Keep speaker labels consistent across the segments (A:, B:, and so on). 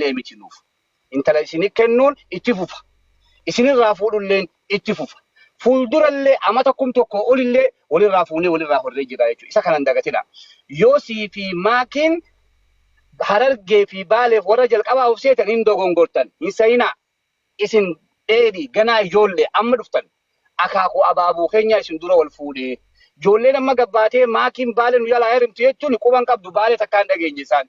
A: miti nuuf. Intala isinii kennuun itti fufa. Isinirraa fuudhulleen itti fufa. Fuuldurallee amata kum tokko olillee walirraa fuunee walirraa horree jira jechuudha. Isa kanan dagatina. Yoosii fi maakiin Harargee fi Baaleef warra jalqabaa of seetan hin dogongortan. Hin sayinaa. Isin dheedhii ganaa ijoollee amma dhuftan. Akaakuu abaabuu keenya isin dura wal fuudhee. Ijoolleen amma gabbaatee maakiin Baalee nu jalaa heerumtu jechuun quban qabdu Baalee takkaan dhageenye isaan.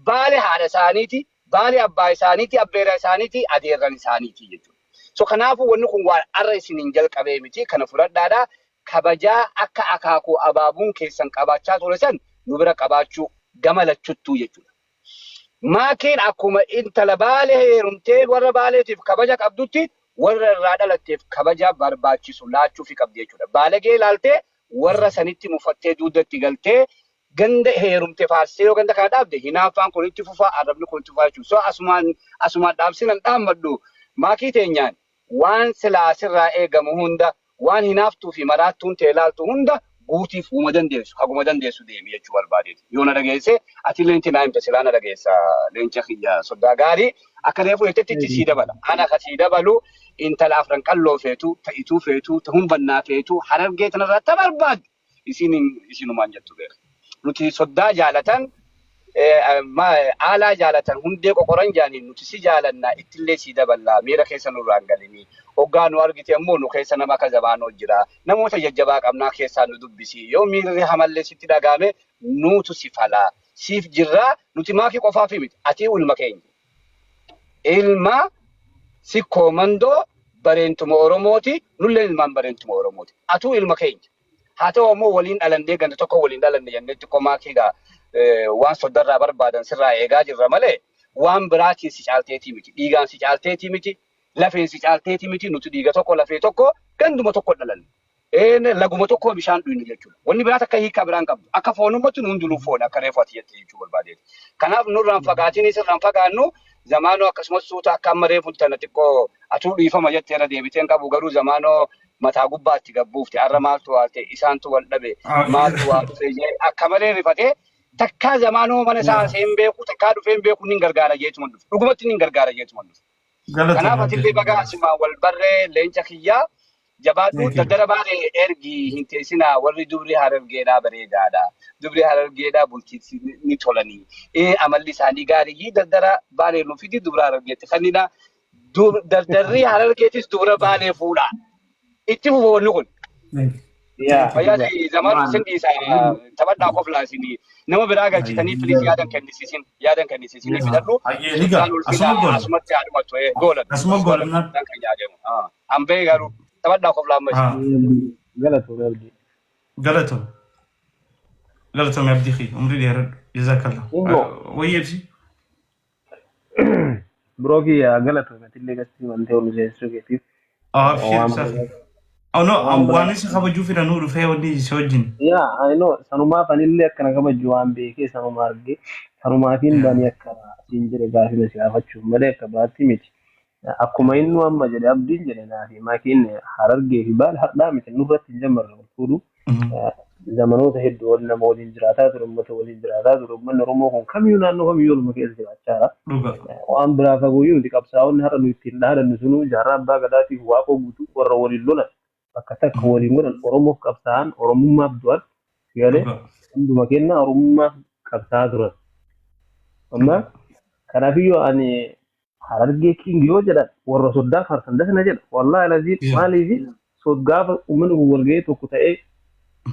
A: Baalee haadha isaaniiti, Baalee abbaa isaaniiti, abbeera isaaniiti, adeerran isaaniiti jechuudha. So kanaafuu wanni kun waan arra isiniin jalqabee miti kana fudhadhaadhaa kabajaa akka akaakuu abaabuun keessan qabaachaa ture san nu bira qabaachuu gamalachuttuu jechuudha. Maakiin akkuma intala Baalee heerumtee warra Baaleetiif kabaja qabdutti warra irraa dhalatteef kabaja barbaachisu laachuufi qabdi jechuudha. Baalegee ilaaltee warra sanitti mufattee duudatti galtee ganda heerumte faarsee yoo ganda kana dhaabde hinaaffaan kun itti fufaa arrabni kun itti fufaa jechuudha. So asumaan dhaabsinan dhaammadhu maakii teenyaan waan silaa sirraa eegamu hunda waan hinaaftuu fi maraattuun ta'e ilaaltu hunda guutiif uuma dandeessu haguma dandeessu deemi jechuu barbaadeeti. Yoo na dhageesse ati leenci naa himte silaa na dhageessa leenca kiyya soddaa gaarii akka reefu jettetti sii dabala. Ana akka sii dabalu intala afran qalloo feetu ta'ituu feetu ta'uun bannaa feetu Harargee tanarraa ta barbaadde isinumaan jettu beeka. Nuti soddaa jaalatan aalaa jaalatan hundee qoqoran jaaniin nuti si jaalannaa ittillee sii daballaa miira keessa nurraan galinii hoggaa nu argite immoo nu keessa nama akka zabaanoo jira namoota jajjabaa qabnaa keessaa nu dubbisi yoo miirri hamallee sitti dhagaame nuutu si falaa siif jirraa nuti maakii qofaaf miti ati ilma keenya ilma si koomandoo bareentuma Oromooti nullee ilmaan bareentuma Oromooti atuu ilma keenya haa ta'u ammoo waliin dhalannee ganda tokko waliin dhalanne jennetti komaakiidha waan soddarraa barbaadan sirraa eegaa jirra malee waan biraatiin si caalteetii miti dhiigaan si caalteetii miti lafeen si caalteetii miti nuti dhiiga tokko lafee tokko ganduma tokko dhalanne laguma tokko bishaan dhuynu jechuudha wanni biraat akka hiikaa biraan qabdu akka foonumatti nu hundinuu foon akka reefu ati jettee jechuu barbaadeeti kanaaf nurraan fagaatiin sirraan fagaannu zamaanoo akkasumas suuta akka amma reefu tana xiqqoo atuu dhiifama jetteera deebiteen qabu garuu zamaanoo mataa gubbaatti gabbuufte arra maaltu waalte isaantu wal dhabe maaltu waalte akka malee rifatee takkaa zamaanoo mana isaa seen beeku takkaa dhufeen beeku nin gargaara jeetuma dhufu dhugumatti nin gargaara jeetuma dhufu kanaaf atillee bagaa asimaa wal barree leenca kiyyaa jabaadhu daddara baaree ergii hin teessinaa warri dubri Harargeedhaa bareedaadha dubri Harargeedhaa bulchiinsi ni tolanii amalli isaanii gaarii daddara baaree nu fidi dubra Harargeetti kannina daddarri Harargeettis dubra baaree fuudha itti fufoonni kun fayyadii zaman sindisa tabaddaa qoflaa isinii nama biraa galchitanii filis yaadan kennisiisin fidadhu asumatti haadhumatu goolan
B: asuma goolan
A: kan yaadamu hambee garuu tabaddaa qoflaa amma
B: galatoo abdii umrii dheeraa jazakallah wayyebsi
C: Broki ya galatoo matillee gastii wantee ol jeessu keetiif
B: Oh no, waan isa kabajuu fidanuu dhufee wanni isa wajjin.
C: Yeah, I know. Sanumaa fanillee akkana kabajuu waan beekee sanuma argee sanumaatiin bani akka sinjire gaafila siyaafachuuf malee akka baatti miti. Akkuma inni amma jedhe abdiin jedhe naafi maakiin Harargee fi Baal hardhaa miti nurratti hin jammarre fuudhu. Zamanoota hedduu waliin nama waliin jiraataa ture uummata waliin jiraataa ture uummanni Oromoo kun kamiyyuu naannoo kamiyyuu oluma keessa jiraachaadha. Waan biraa faguyyuu miti qabsaa'onni har'a nu ittiin dhaadannu sunuu jaarraa abbaa gadaatiif waaqoo guutuu warra waliin lolan. Akka takka waliin godhan Oromoof qabsaa'an Oromummaaf du'an galee hunduma kenna Oromummaaf qabsaa'aa turan. Amma kanaafiyyoo ani Harargee King yoo jedhan warra soddaa farsan dasna jedha wallaahi laziin maaliifi gaafa uummanni kun walga'ee tokko ta'ee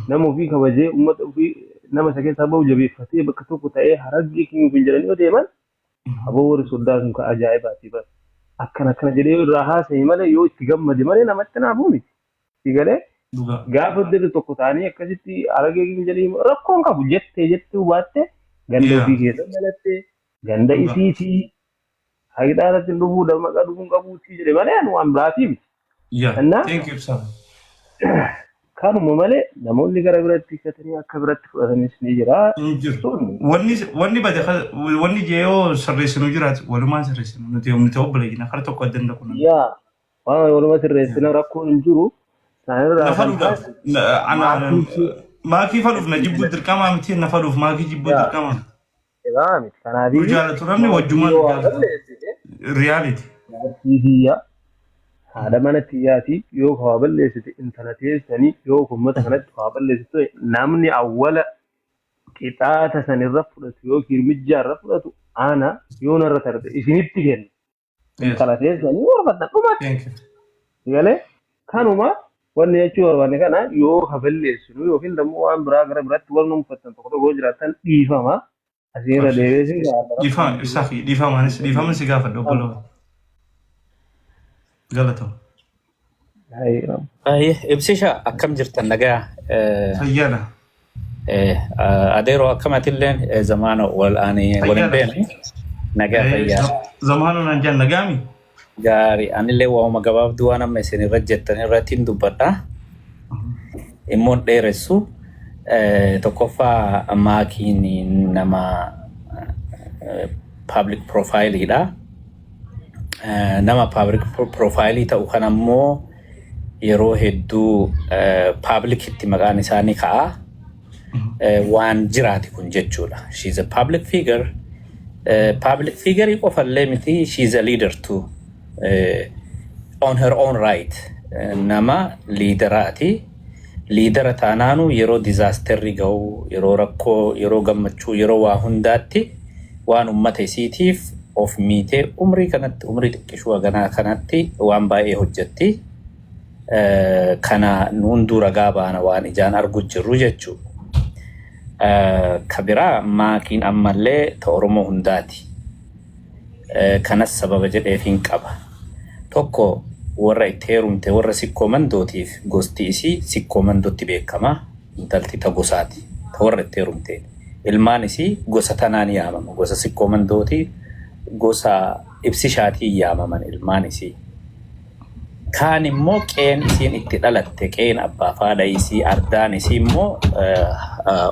C: nama ofii kabajee uummata ofii nama isa keessaa bahu jabeeffatee bakka tokko ta'ee Harargee King hin jedhanii yoo deeman aboo warri soddaa kun ka ajaa'ibaati bara akkana jedhee irraa haasa'e malee yoo itti gammade malee namatti naafuu miti. Sigale gaafa dede tokko taanii akkasitti Harargee King jedhanii rakkoon qabu jettee hubaatte ganda ofii keessa dhalatte ganda isiitii hagidhaarratti dhufuu dammaqa dhufuun qabuutii jedhe malee waan biraatiif.
B: Thank you sir.
C: Kanuma malee namoonni gara biratti hiikkatanii akka biratti fudhatanis ni jira.
B: Wanni jeeyoo sirreessinu jiraatu walumaan sirreessinu nuti yommuu ta'u baleegina kara tokko adda hin kun.
C: Yaa waan waluma sirreessina rakkoon hin jiru.
B: Maakii faluuf na jibbuu dirqamaa miti na faluuf maakii jibbuu dirqamaa.
C: Egaa kanaaf
B: Nu jaalatu namni wajjumaan jaalatu. Reality.
C: Tiyya haadha mana tiyyaatiif yoo kawaa balleessite intala teessanii yoo uummata kanatti kawaa balleessite namni awwala qixaata sanirra fudhatu yookiin mijjaarra fudhatu ana yoo narra tarde isinitti kenna. Intala teessanii warfadha dhumatti.
B: Thank you.
C: Galee kanuma wanni jechuun barbaanne kana yoo kaballeessinu yookiin immoo waan biraa gara biraatti wal nuunfattan tokko tokko jiraatan dhiifama. Asirra deebiin
B: dhiifama si gaafadha obboloota. Galatoo.
D: Ibsisha akkam jirtan nagaa.
B: Fayyaadha.
D: Adeeroo akkamatilleen zamaana wal ani waliin beekne nagaa fayyaa.
B: Zamaana naan jaan nagaami.
D: Gaarii anillee waa'uma gabaabduu waan amma isin irra jettan irratti hin dubbadha. Immoon dheeressu tokkoffaa maakiin nama public profileidha. Nama public profile ta'u kan ammoo yeroo hedduu public itti maqaan isaanii ka'a. Waan jiraati kun jechuudha. She's a public figure. Public figure qofallee miti, she's a leader too. On her own right. Nama liideraati. Liidera taanaanu yeroo disaasterri ga'u, yeroo rakkoo, yeroo gammachuu, yeroo waa hundaatti waan ummata isiitiif of miitee umrii kanatti umrii xiqqishuu ganaa kanatti waan baay'ee hojjetti. Kana hunduu ragaa baana waan ijaan argu jirru jechuudha. Kabiraa maakiin ammallee ta Oromoo hundaati. Kanas sababa jedheef hin qaba. Tokko warra itti heerumte warra sikkoo mandootiif gosti isii sikkoo mandootti beekama. Intalti ta gosaati. Ta warra itti heerumte. Ilmaan isii gosa tanaan yaamama. Gosa sikkoo mandooti gosa ibsishaatii yaamaman ilmaan isii. Kaan immoo qeen isiin itti dhalatte qeen abbaa faadha isii ardaan isii immoo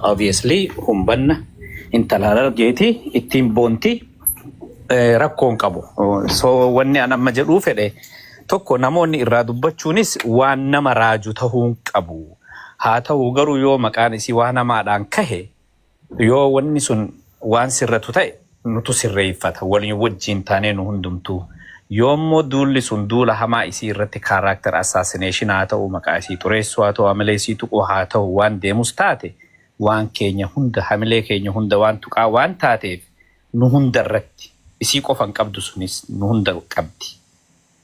D: obviously humbanna intala argeeti ittiin boonti rakkoon qabu. So wanni an amma jedhuu fedhe tokko namoonni irraa dubbachuunis waan nama raaju ta'uu qabu. Haa ta'u garuu yoo maqaan isii waan namaadhaan kahe yoo wanni sun waan sirratu ta'e nutu sirreeffata waliin wajjin taanee nu hundumtuu. Yoommoo duulli sun duula hamaa isii irratti character assassination haa ta'u maqaa isii xureessuu haa ta'u hamilee isii tuquu haa ta'u waan deemus taate waan keenya hunda hamilee keenya hunda waan tuqaa waan taateef nu hunda irratti isii qofan qabdu sunis nu hunda qabdi.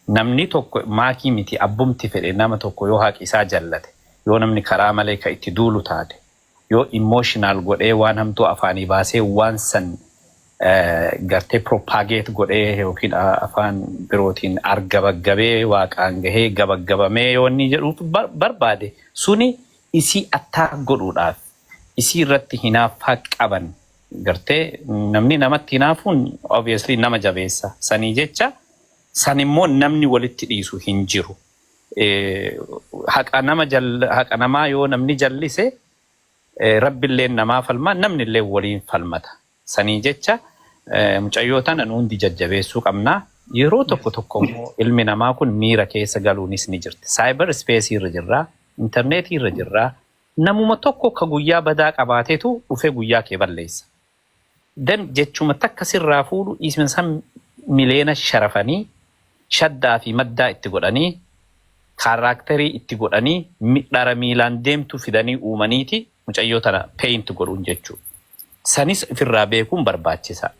D: Namni tokko maakii miti abbumti fedhe nama tokko yoo haqi isaa jallate yoo namni karaa malee ka itti duulu taate yoo emotional godhee waan hamtuu afaanii baasee waan san gartee propagate godhee yookiin afaan birootiin argabagabee waaqaan gahee gabagabamee yoo inni jedhuuf barbaade suni isii attack godhuudhaaf isii irratti hinaaffaa qaban gartee namni namatti hinaafuun obviously nama jabeessa sanii jecha san immoo namni walitti dhiisu hin jiru. Haqa namaa yoo namni jallise rabbilleen namaa falma namnillee waliin falmata. Sanii jecha mucayyootaan nu hundi jajjabeessuu qabna. Yeroo tokko tokko ilmi namaa kun miira keessa galuunis ni jirti. Cyber space irra jirra, internet irra jirra. Namuma tokko ka guyyaa badaa qabaateetu dhufee guyyaa kee balleessa. Dan jechuma takka sirraa fuudhu isaan mileena sharafanii shaddaa fi maddaa itti godhanii kaaraakterii itti godhanii midhara miilaan deemtu fidanii uumaniiti mucayyoo tana paint godhuun jechuudha. Sanis ofirraa beekuun barbaachisa.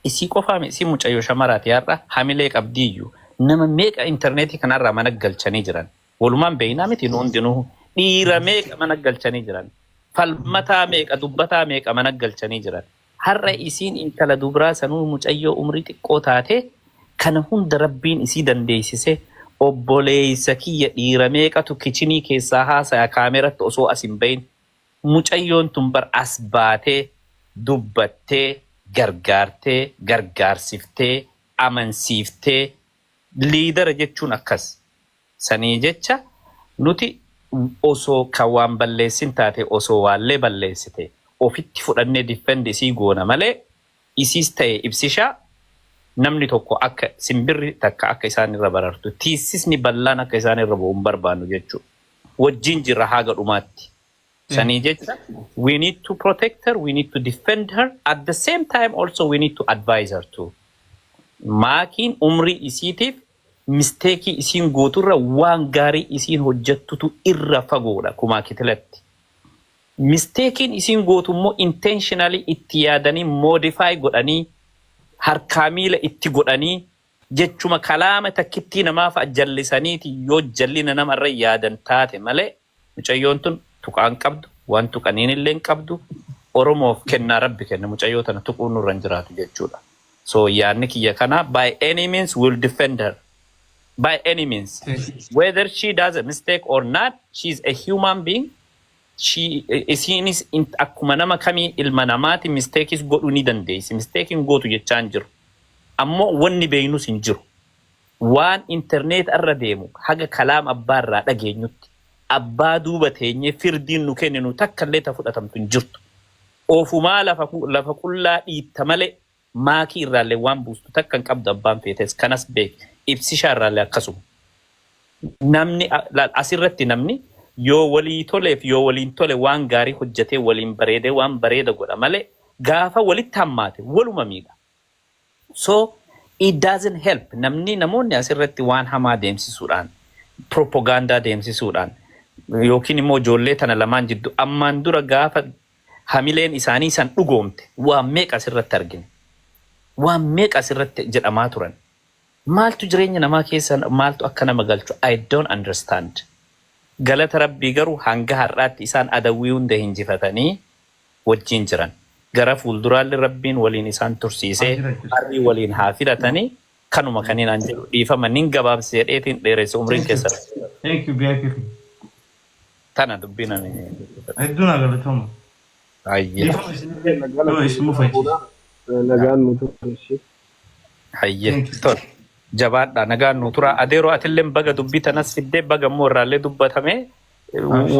D: Isii qofaa isii mucayyoo shamaraati har'a hamilee qabdiyyuu nama meeqa interneetii kanarraa mana galchanii jiran. Walumaan beeynaa miti hundinuu dhiira meeqa mana galchanii jiran. Falmataa meeqa dubbataa meeqa mana galchanii jiran. Har'a isiin intala dubraa sanuu mucayyoo umrii xiqqoo taate kana hunda rabbiin isii dandeessise obboleessa kiyya dhiira meeqatu kichinii keessaa haasaya kaameratti osoo as hin bahin mucayyoon tun bar as baatee dubbattee gargaartee gargaarsiftee amansiiftee liidara jechuun akkas. Sanii jecha nuti osoo kan waan balleessin taate osoo waallee balleessite ofitti fudhannee diffendi isii goona malee isiis ta'e ibsishaa namni tokko akka simbirri takka akka isaan irra barartu tiisisni ballaan akka isaan irra bu'uun barbaannu jechuudha. Wajjin jirra haga dhumaatti. Sanii jecha we need to protect her, we need to defend her. At the same time also we need to advise her too. Maakiin umrii isiitiif misteekii isiin gooturra waan gaarii isiin hojjettutu irra fagoodha kumaa kitilatti. Misteekiin isiin gootummoo intentionally itti yaadanii modify godhanii harkaa miila itti godhanii jechuma kalaama takkittii namaaf jallisaniiti yoo jallina namarra yaadan taate malee mucayyoon tun tuqaan qabdu waan tuqaniin illee qabdu Oromoof kennaa Rabbi kenna mucayyoo tana tuquun nurra hin jiraatu jechuudha. So yaadni kiyya kana by any means will defend her. By any means. Whether she does a mistake or not, she's a human being. Isiinis akkuma nama kamii ilma namaati mistakes godhuu ni dandeessi. Mistakein gootu jechaan jiru. Ammoo wanni beeynus hin jiru. Waan internet irra deemu haga kalaam abbaa irraa dhageenyutti abbaa duuba teenyee firdiin nu kenninu takka illee ta fudhatamtu hin jirtu. Oofumaa lafa qullaa dhiitta malee maakii irraallee waan buustu takka hin qabdu abbaan feetes kanas beek ibsishaa irraallee akkasuma. Namni asirratti namni yoo walii toleef yoo waliin tole waan gaarii hojjetee waliin bareedee waan bareeda godha malee gaafa walitti hammaate waluma miidha. So it doesn't help. Namoonni asirratti waan hamaa deemsisuudhaan propaganda deemsisuudhaan yookiin immoo ijoollee tana lamaan jiddu ammaan dura gaafa hamileen isaanii san dhugoomte waan meeqa asirratti argine. Waan meeqa asirratti jedhamaa turan. Maaltu jireenya namaa keessa maaltu akka nama galchu I don't understand. Galata Rabbii garuu hanga har'aatti isaan adawwii hunda hinjifatanii wajjin jiran. Gara fuulduraallee Rabbiin waliin isaan tursiisee harrii waliin haa filatanii kanuma kaniin an jedhu dhiifama nin gabaabsee dheetiin dheeresse umriin keessa.
B: Thank you, VIP.
D: Tana dubbiin ani.
B: Hedduun agalatama.
D: Hayyee.
C: Nagaan nutu turshi.
D: Hayyee. Tol. Jabaadha nagaan nu tura adeeroo atillee baga dubbii tanas fiddee baga immoo irraallee dubbatame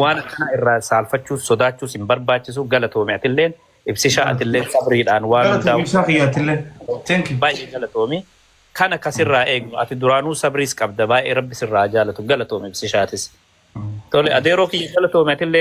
D: waan kana irraa saalfachuus sodaachuus hin barbaachisu galatoome atillee ibsishaa atillee sabriidhaan waan hundaa'u baay'ee galatoomi kana kasirraa eegnu ati duraanuu sabriis qabda baay'ee rabbi sirraa jaalatu galatoome ibsishaatis tole adeeroo kiyya galatoome atillee